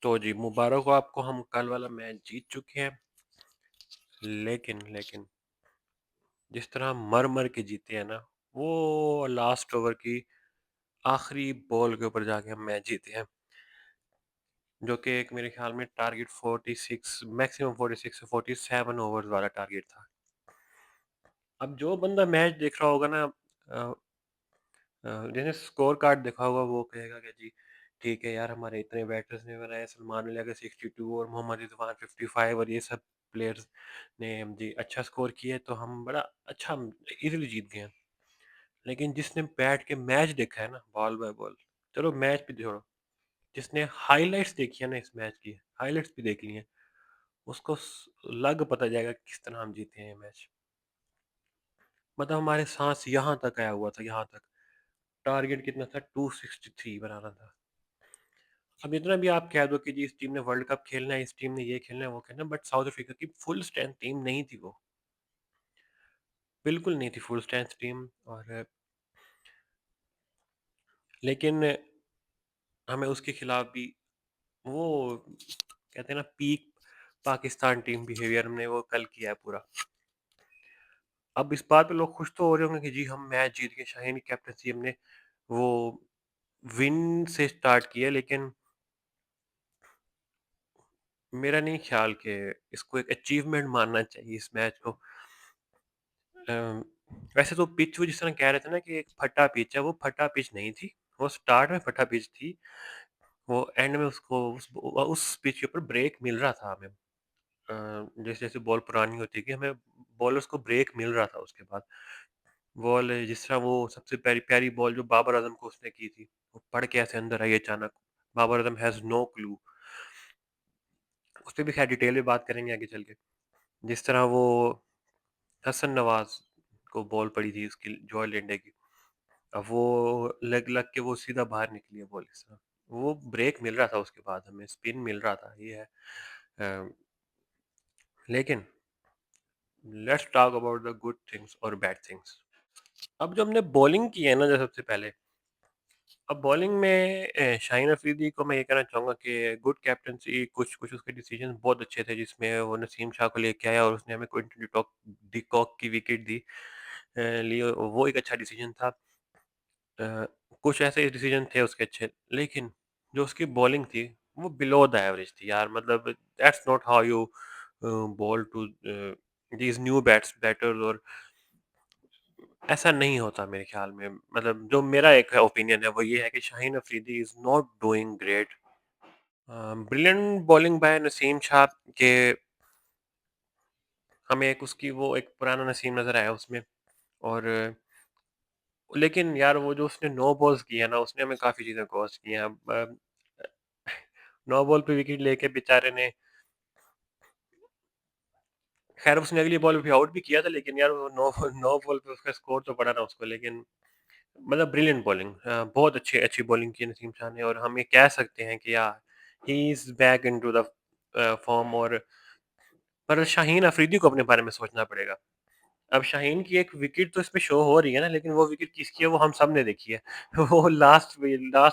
तो जी, मुबारक हो आपको, हम कल वाला मैच जीत चुके हैं। लेकिन जिस तरह मर-मर के जीते हैं ना, वो लास्ट ओवर की आखिरी बॉल के ऊपर जाके हम मैच जीते हैं, जो कि एक मेरे ख़्याल में टारगेट 46 मैक्सिमम 46 से 47 ओवर्स वाला टारगेट था। अब जो बंदा मैच देख रहा होगा ना अ जिसने स्कोर कार्ड देखा होगा वो कहेगा कि जी ठीक है यार, हमारे इतने बैटर्स ने बनाए, सलमान अली का 62 और मोहम्मद रिजवान 55 और ये सब प्लेयर्स ने जी अच्छा स्कोर किया है, तो हम बड़ा अच्छा इजीली जीत गए हैं। लेकिन जिसने बैठ के मैच देखा है ना बॉल बाय बॉल, चलो मैच भी छोड़ो, जिसने हाइलाइट्स देखी है ना इस मैच की, हाइलाइट्स भी देख ली हैं, उसको लग पता जाएगा कि किस तरह हम जीते हैं ये मैच। मतलब हमारे सांस यहाँ तक आया हुआ था, यहाँ तक। टारगेट कितना था? 263 बनाना था। अब इतना भी आप कह दो कि जी इस टीम ने वर्ल्ड कप खेलना है, इस टीम ने ये खेलना है, वो खेलना है, बट साउथ अफ्रीका की फुल स्ट्रेंथ टीम नहीं थी वो। बिल्कुल नहीं थी फुल स्ट्रेंथ टीम। और लेकिन हमें उसके खिलाफ भी वो कहते हैं ना पीक पाकिस्तान टीम बिहेवियर हमने वो कल किया है पूरा। अब इस बात पे लोग खुश तो हो रहे होंगे कि जी हम मैच जीत गए, शाहीन की कैप्टनसी हमने वो विन से स्टार्ट किया, लेकिन मेरा नहीं ख्याल कि इसको एक अचीवमेंट मानना चाहिए इस मैच को। अम, वैसे तो पिच वो जिस तरह कह रहे थे ना कि एक फटा पिच है, वो फटा पिच नहीं थी। वो स्टार्ट में फटा पिच थी, वो एंड में उसको उस पिच के ऊपर ब्रेक मिल रहा था हमें। जैसे-जैसे बॉल पुरानी होती गई, हमें बॉलर्स को ब्रेक मिल रहा था उसके बाद। बॉल जिस तरह वो सबसे प्यारी-प्यारी बॉल जो बाबर आज़म को उसने की थी, वो पढ़ के ऐसे अंदर आई अचानक। Babar Azam has no clue. उस पे भी खैर डिटेल में बात करेंगे आगे चल के। जिस तरह वो हसन नवाज़ को बॉल पड़ी थी उसकी जॉय एंडे की। अब वो लग के वो सीधा बाहर निकली है बॉल इस तरह। वो ब्रेक मिल रहा था उसके बाद हमें, स्पिन मिल रहा था, ये है। अ, लेकिन let's talk about the good things और बैड थिंग्स। अब जो हमने बॉलिंग की है ना जो सबसे पहले, अब बॉलिंग में शाहीन अफरीदी को मैं ये कहना चाहूँगा कि गुड कैप्टेंसी, कुछ-कुछ उसके डिसीजंस बहुत अच्छे थे, जिसमें वो नसीम शाह को लेके आया और उसने हमें क्विंटन डी कॉक की विकेट दी। लिए वो एक अच्छा डिसीजन था। अ, कुछ ऐसे डिसीजन थे उसके अच्छे, लेकिन जो उसकी बॉलिंग थी वो बिलो द एवरेज थी यार। मतलब that's not how you bowl to these new batters. और ऐसा नहीं होता मेरे ख्याल में। मतलब जो मेरा एक ओपिनियन है वो ये है कि Shaheen Afridi is not doing great. Brilliant bowling bye Naseem Shah के, हमें एक उसकी वो एक पुराना नसीम नजर आया उसमें। और लेकिन यार वो जो उसने नो बॉल्स की है ना, उसने हमें काफ़ी चीज़ें कॉस्ट की हैं। अब नो बॉल पे विकेट लेके बेचारे ने, ख़ैर उसने अगली बॉल पे भी आउट भी किया था, लेकिन यार वो नो नो बॉल पे उसका स्कोर तो पड़ा ना उसको। लेकिन मतलब ब्रिलियंट बॉलिंग, बहुत अच्छी बॉलिंग की नसीम शाह ने। और हम ये कह सकते हैं कि यार he is back into the form. और पर शाहीन अफरीदी को अपने बारे में सोचना पड़ेगा। अब शाहीन की एक विकेट तो इसमें शो हो रही है ना, लेकिन वो विकेट किसकी है वो हम सब ने देखी है। वो लास्ट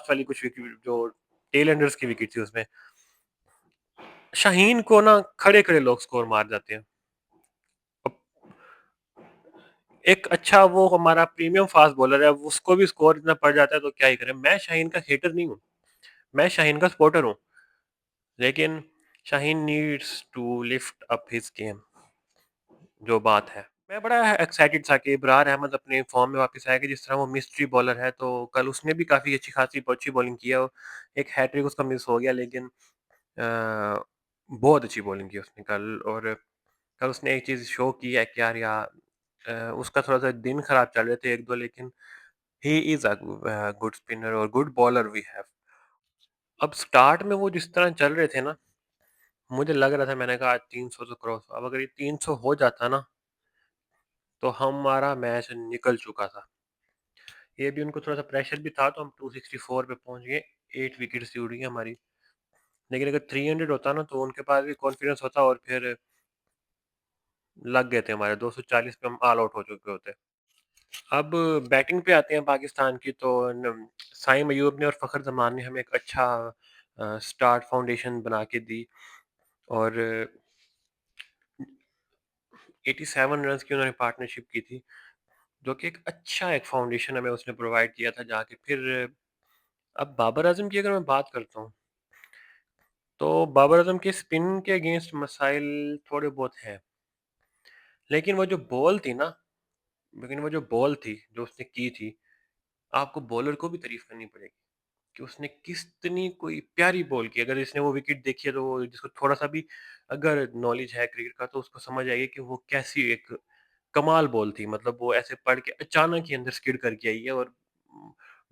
वाली कुछ विकेट जो टेल एंडर्स की विकेट थी उसमें। शाहीन को ना खड़े-खड़े लोग स्कोर मार जाते हैं। अब एक अच्छा वो हमारा प्रीमियम फास्ट बॉलर है, अब उसको भी स्कोर इतना पड़ जाता है तो क्या ही करें। मैं शाहीन का हेटर नहीं हूँ, मैं शाहीन का सपोर्टर हूँ। लेकिन Shaheen needs to lift up his game, जो बात है। मैं बड़ा एक्साइटेड था कि इब्रार अहमद अपने फॉर्म में वापस आएगा। जिस तरह वो मिस्ट्री बॉलर है, तो कल उसने भी काफ़ी अच्छी बॉलिंग की है। एक हैट्रिक उसका मिस हो गया, लेकिन बहुत अच्छी बॉलिंग की उसने कल। और कल उसने एक चीज़ शो की है कि यार उसका थोड़ा-सा दिन खराब चल रहे थे 1-2, लेकिन he is a good spinner और गुड बॉलर वी हैव। अब स्टार्ट में वो जिस तरह चल रहे थे ना, मुझे लग रहा था, मैंने कहा आज 300 तो क्रॉस। अब अगर ये 300 हो जाता ना, तो हमारा मैच निकल चुका था। ये भी उनको थोड़ा-सा प्रेशर भी था, तो हम 264 पे पहुँच गए। 8 विकेट्स ही उड़ गई हमारी। लेकिन अगर 300 होता ना, तो उनके पास भी कॉन्फिडेंस होता और फिर लग गए थे हमारे 240 पे, हम ऑल आउट हो चुके होते। अब बैटिंग पे आते हैं पाकिस्तान की, तो साइम अयूब ने और फ़खर ज़मान ने हमें एक अच्छा स्टार्ट फाउंडेशन बना के दी और 87 रन्स की उन्होंने पार्टनरशिप की थी, जो कि एक अच्छा एक फाउंडेशन हमें उसने प्रोवाइड किया था जाके फिर अब बाबर आज़म की अगर मैं बात करता हूँ, तो बाबर आज़म के स्पिन के अगेंस्ट मसाइल थोड़े बहुत हैं। लेकिन वो जो बॉल थी ना लेकिन वो जो बॉल थी, जो उसने की थी, आपको बॉलर को भी तारीफ़ करनी पड़ेगी कि उसने कितनी कोई प्यारी बॉल की। अगर इसने वो विकेट देखी है तो वो जिसको थोड़ा-सा भी अगर नॉलेज है क्रिकेट का तो उसको समझ आएगी कि वो कैसी एक कमाल बॉल थी। मतलब वो ऐसे पड़ के अचानक ही अंदर स्किड करके आई है और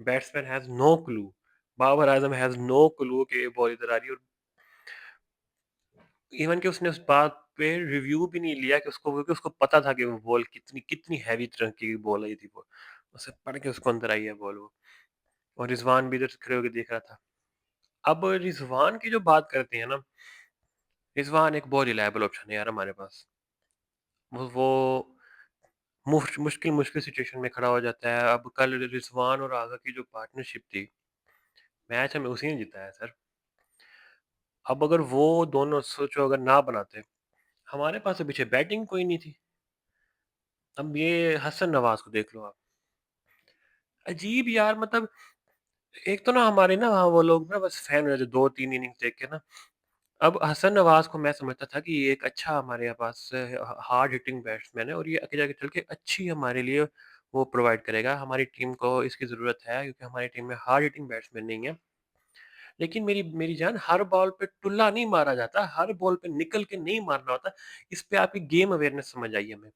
batsman has no clue, Babar Azam has no clue कि ये बॉल इधर आ रही है और इवन कि उसने उस बात पे रिव्यू भी नहीं लिया कि उसको क्योंकि उसको पता था कि वो बॉल कितनी कितनी हैवी तरह की बॉल आई थी वो। उसे पड़ के उसको अंदर आई है बॉल वो और रिज़वान भी इधर से खड़े होके देख रहा था। अब रिज़वान की जो बात करते हैं ना, रिज़वान एक बहुत रिलायबल ऑप्शन है यार हमारे पास। वो मुश्किल सिचुएशन में खड़ा हो जाता है। अब कल रिज़वान और आगा की जो पार्टनरशिप थी, मैच हमें उसी ने जिताया सर। अब अगर वो दोनों सोचो अगर ना बनाते, हमारे पास तो पीछे बैटिंग कोई नहीं थी। अब ये हसन नवाज़ को देख लो आप। अजीब यार मतलब एक तो ना हमारे ना वहाँ वो लोग ना बस फैन हो जाते 2-3 इनिंग्स देख के ना। अब हसन नवाज़ को मैं समझता था कि ये एक अच्छा हमारे यहाँ पास हार्ड हिटिंग बैट्समैन है और ये आगे जाके चल के अच्छी हमारे लिए वो प्रोवाइड करेगा। हमारी टीम को इसकी ज़रूरत है क्योंकि हमारी टीम में हार्ड हिटिंग बैट्समैन नहीं है। लेकिन मेरी मेरी जान हर बॉल पे टुल्ला नहीं मारा जाता, हर बॉल पे निकल के नहीं मारना होता। इस पे आपकी गेम अवेयरनेस समझ आई हमें।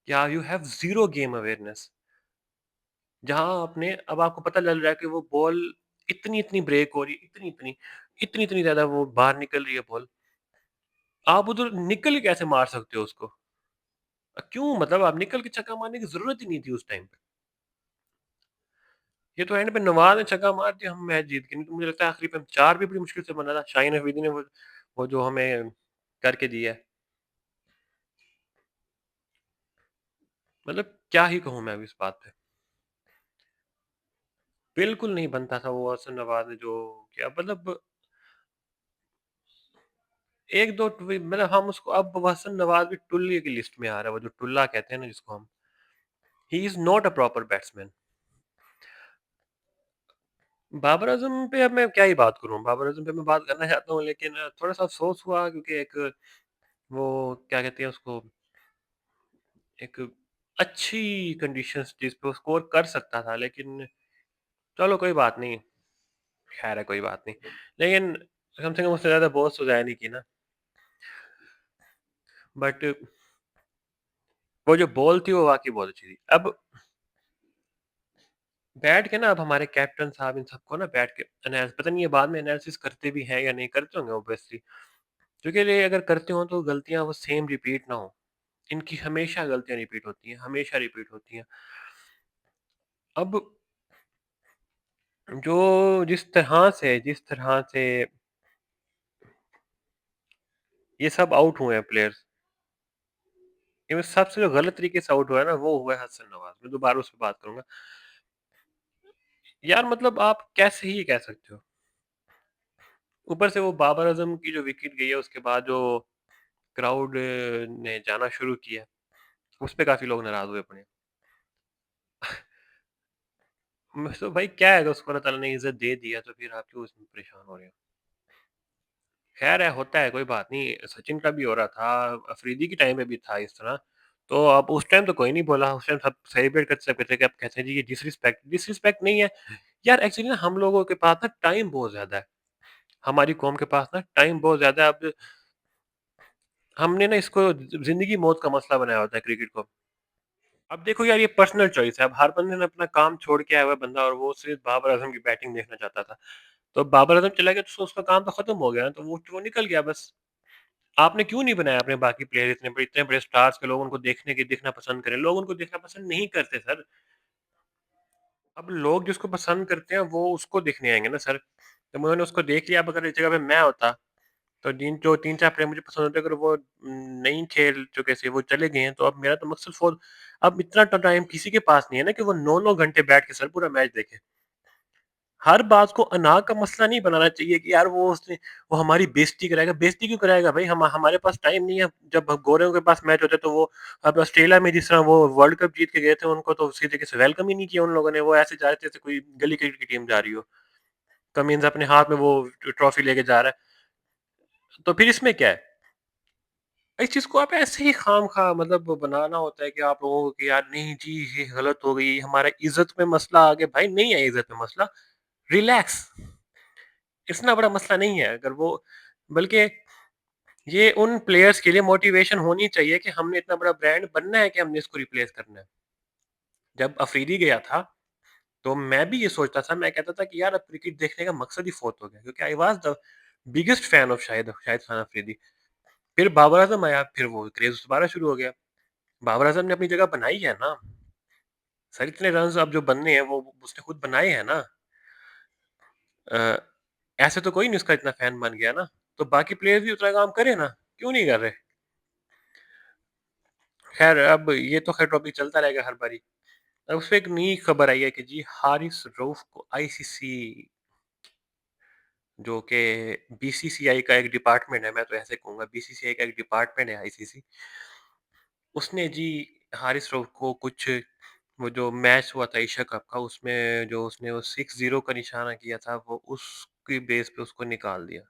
क्या you have zero game awareness. जहाँ आपने अब आपको पता चल रहा है कि वो बॉल इतनी-इतनी ब्रेक हो रही है, इतनी-इतनी ज़्यादा वो बाहर निकल रही है बॉल। आप उधर निकल के कैसे मार सकते हो उसको? क्यों? मतलब आप निकल के छक्का मारने की ज़रूरत ही नहीं थी उस टाइम पे। ये तो एंड पे नवाज़ ने छक्का मार दिया, हम मैच जीत गए। नहीं तो मुझे लगता है आखिरी पे हम 4 भी बड़ी मुश्किल से बना था। शाहीन अफरीदी ने वो जो हमें करके दिया है। मतलब क्या ही कहूँ मैं अब इस बात पे। बिल्कुल नहीं बनता था वो हसन नवाज़ ने जो किया मतलब 1-2 मतलब हम उसको अब हसन नवाज़ भी टुल्ली की लिस्ट में आ रहा है, वो जो टुल्ला कहते हैं ना जिसको हम। He is not a proper batsman. Babar Azam पे अब मैं क्या ही बात करूँ, बाबर आज़म पे मैं बात करना चाहता हूँ लेकिन थोड़ा-सा अफ़सोस हुआ क्योंकि एक वो क्या कहते हैं उसको, एक अच्छी कंडीशंस जिस पे वो स्कोर कर सकता था लेकिन चलो कोई बात नहीं, ख़ैर है कोई बात नहीं। लेकिन कम से कम उससे ज़्यादा बॉस तो ज़ाया नहीं की ना, बट वो जो बॉल थी वो वाक़ई बहुत अच्छी थी। अब बैठ के ना अब हमारे कैप्टन साहब इन सबको ना बैठ के पता नहीं ये बाद में एनालिसिस करते भी हैं या नहीं करते होंगे ऑब्वियसली। क्योंकि ये अगर करते हों तो गलतियाँ वो सेम रिपीट ना हो। इनकी हमेशा गलतियाँ रिपीट होती हैं, हमेशा रिपीट होती हैं। अब जो जिस तरह से ये सब आउट हुए हैं प्लेयर्स, इनमें सबसे जो गलत तरीके से आउट हुआ है ना, वो हुआ है हसन नवाज़। मैं दोबारा उस पे बात करूँगा। यार मतलब आप कैसे ही ये कह सकते हो? ऊपर से वो बाबर आज़म की जो विकेट गई है, उसके बाद जो क्राउड ने जाना शुरू किया, उस पे काफ़ी लोग नाराज़ हुए अपने। मैं तो भाई क्या है, अगर उसको अल्लाह ताला ने इज़्ज़त दे दिया, तो फिर आप क्यों इसमें परेशान हो रहे हो? खैर है, होता है, कोई बात नहीं। सचिन का भी हो रहा था, अफरीदी के टाइम पे भी था इस तरह। तो अब उस टाइम तो कोई नहीं बोला, उस टाइम सब सेलिब्रेट कर सकते थे कि आप कहते हैं जी ये डिसरिस्पेक्ट डिसरिस्पेक्ट नहीं है। यार एक्चुअली ना हम लोगों के पास ना टाइम बहुत ज़्यादा है। हमारी कौम के पास ना टाइम बहुत ज़्यादा है। अब हमने ना इसको ज़िंदगी मौत का मसला बनाया होता है क्रिकेट को। अब देखो यार ये पर्सनल चॉइस है। अब हर बंदे ने अपना काम छोड़ के आया हुआ है बंदा और वो सिर्फ़ बाबर आज़म की बैटिंग देखना चाहता था। तो बाबर आज़म चला गया तो उसका काम तो खत्म हो गया ना, तो वो निकल गया बस। आपने क्यों नहीं बनाया अपने बाकी प्लेयर इतने बड़े स्टार्स के लोग उनको देखना पसंद करें। लोग उनको देखना पसंद नहीं करते सर। अब लोग जिसको पसंद करते हैं वो उसको देखने आएँगे ना सर। तो उन्होंने उसको देख लिया। अब अगर इस जगह पे मैं होता तो जिन जो 3-4 प्लेयर मुझे पसंद होते अगर वो नहीं खेल चुके थे, वो चले गए हैं तो अब मेरा तो मकसद अब इतना टाइम किसी के पास नहीं है ना कि वो 9-9 घंटे बैठ के सर पूरा मैच देखे। हर बात को अना का मसला नहीं बनाना चाहिए कि यार वो हमारी बेइज्जती कराएगा। बेइज्जती क्यों कराएगा भाई? हमारे पास टाइम नहीं है। जब गोरों के पास मैच होते तो वो अब ऑस्ट्रेलिया में जिस तरह वो वर्ल्ड कप जीत के गए थे, उनको तो उसी तरीके से वेलकम ही नहीं किया उन लोगों ने। वो ऐसे जा रहे थे जैसे कोई गली क्रिकेट की टीम जा रही हो। कमिंस अपने हाथ में वो ट्रॉफी लेके जा रहा है। तो फिर इसमें क्या है? इस चीज़ को आप ऐसे ही खाम-खा मतलब बनाना होता है कि आप लोगों को कि यार नहीं जी, ये गलत हो गई, हमारा इज़्ज़त में मसला आ गया। भाई नहीं है इज़्ज़त में मसला, रिलैक्स। इतना बड़ा मसला नहीं है। अगर वो बल्कि ये उन प्लेयर्स के लिए मोटिवेशन होनी चाहिए कि हमने इतना बड़ा ब्रांड बनना है कि हमने इसको रिप्लेस करना है। जब अफरीदी गया था, तो मैं भी ये सोचता था, मैं कहता था कि यार अब क्रिकेट देखने का मकसद ही फ़ौत हो गया, क्योंकि I was the biggest fan of Shahid Khan Afridi. फिर बाबर आज़म आया, फिर वो क्रेज़ दोबारा शुरू हो गया। बाबर आज़म ने अपनी जगह बनाई है ना। सर इतने रन्स अब जो बनने हैं वो उसने खुद बनाए हैं ना। अ, ऐसे तो कोई नहीं उसका इतना फैन बन गया ना। तो बाकी प्लेयर्स भी उतना काम करें ना, क्यों नहीं कर रहे? खैर अब ये तो खैर टॉपिक चलता रहेगा हर बारी। अब उसपे एक नई खबर आई है कि जी हारिस रऊफ को आईसीसी, जो कि बीसीसीआई का एक डिपार्टमेंट है, मैं तो ऐसे कहूँगा बीसीसीआई का एक डिपार्टमेंट है आईसीसी। उसने जी हारिस रऊफ को कुछ वो जो मैच हुआ था एशिया कप का, उसमें जो उसने वो 6-0 का निशाना किया था, वो उसकी बेस पे उसको निकाल दिया।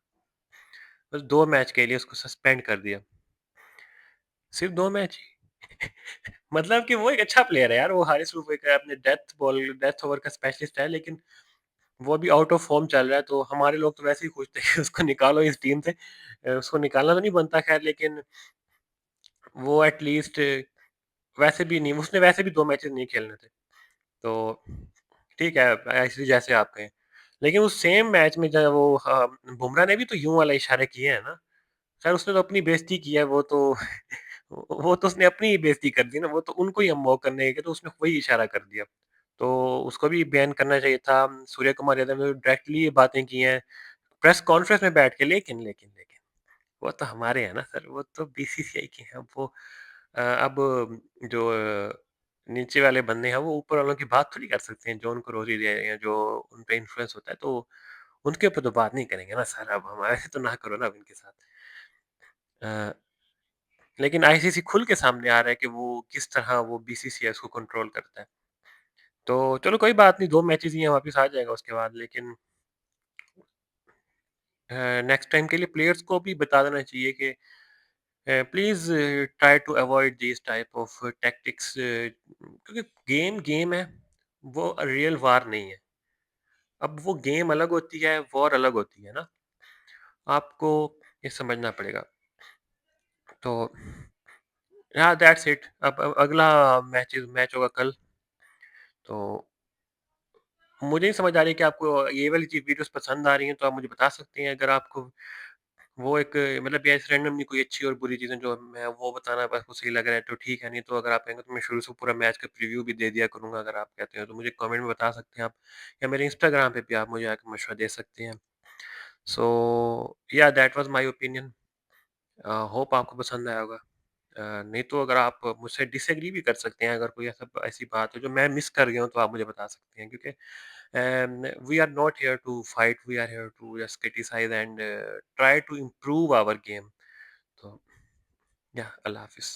बस 2 मैच के लिए उसको सस्पेंड कर दिया। सिर्फ़ 2 मैच ही। मतलब कि वो एक अच्छा प्लेयर है यार, वो हारिस रऊफ एक अपने डेथ ओवर का स्पेशलिस्ट है, लेकिन वो अभी आउट ऑफ फॉर्म चल रहा है, तो हमारे लोग तो वैसे ही पूछते हैं कि उसको निकालो इस टीम से। उसको निकालना तो नहीं बनता खैर, लेकिन वो एट लीस्ट वैसे भी नहीं, उसने वैसे भी 2 मैचेज़ नहीं खेलने थे। तो ठीक है, ऐसे जैसे आप कहें। लेकिन उस सेम मैच में जो है वो बुमराह ने भी तो यूँ वाला इशारे किए हैं ना। खैर उसने तो अपनी बेइज़्ज़ती की है, वो तो वो तो उसने अपनी ही बेइज़्ज़ती कर दी ना, वो तो उनको ही अमोक करने गए, तो उसने वही इशारा कर दिया। तो उसको भी बैन करना चाहिए था। सूर्य कुमार यादव ने डायरेक्टली ये बातें की हैं, प्रेस कॉन्फ्रेंस में बैठ के, लेकिन वो तो हमारे हैं ना सर, वो तो बीसीसीआई के हैं। वो अब जो नीचे वाले बंदे हैं, वो ऊपर वालों की बात थोड़ी कर सकते हैं, जो उनको रोज़ी दे रहे हैं, जो उन पे इन्फ्लुएंस होता है, तो उनके ऊपर तो बात नहीं करेंगे ना सर, अब हमारे से तो ना करो ना अब इनके साथ। अ, लेकिन आईसीसी खुल के सामने आ रहा है कि वो किस तरह वो बीसीसीआई उसको कंट्रोल करता है। तो चलो कोई बात नहीं, 2 मैचेज़ ही हैं, वापस आ जाएगा उसके बाद, लेकिन नेक्स्ट टाइम के लिए प्लेयर्स को भी बता देना चाहिए कि please try to avoid this type of tactics, क्योंकि गेम गेम है, वो रियल वार नहीं है। अब वो गेम अलग होती है, वॉर अलग होती है ना, आपको ये समझना पड़ेगा। तो हाँ, दैट्स इट। अब अगला मैच होगा कल, तो मुझे नहीं समझ आ रही है कि आपको ये वाली वीडियोज़ पसंद आ रही हैं, तो आप मुझे बता सकते हैं। अगर आपको वो एक मतलब या इस रैंडमली कोई अच्छी और बुरी चीज़ें जो मैं वो बताना आपको सही लग रहा है तो ठीक है, नहीं तो अगर आप कहेंगे तो मैं शुरू से पूरा मैच का प्रीव्यू भी दे दिया करूँगा, अगर आप कहते हैं तो मुझे कमेंट में बता सकते हैं आप, या मेरे इंस्टाग्राम पे भी आप मुझे आके मशवरा दे सकते हैं। सो या that was my opinion. Hope आपको पसंद आया होगा। नहीं तो अगर आप मुझसे डिसएग्री भी कर सकते हैं, अगर कोई ऐसी बात है जो मैं मिस कर गया हूँ, तो आप मुझे बता सकते हैं, क्योंकि we are not here to fight, we are here to just criticise and try to improve our game. तो या अल्लाह हाफ़िज़।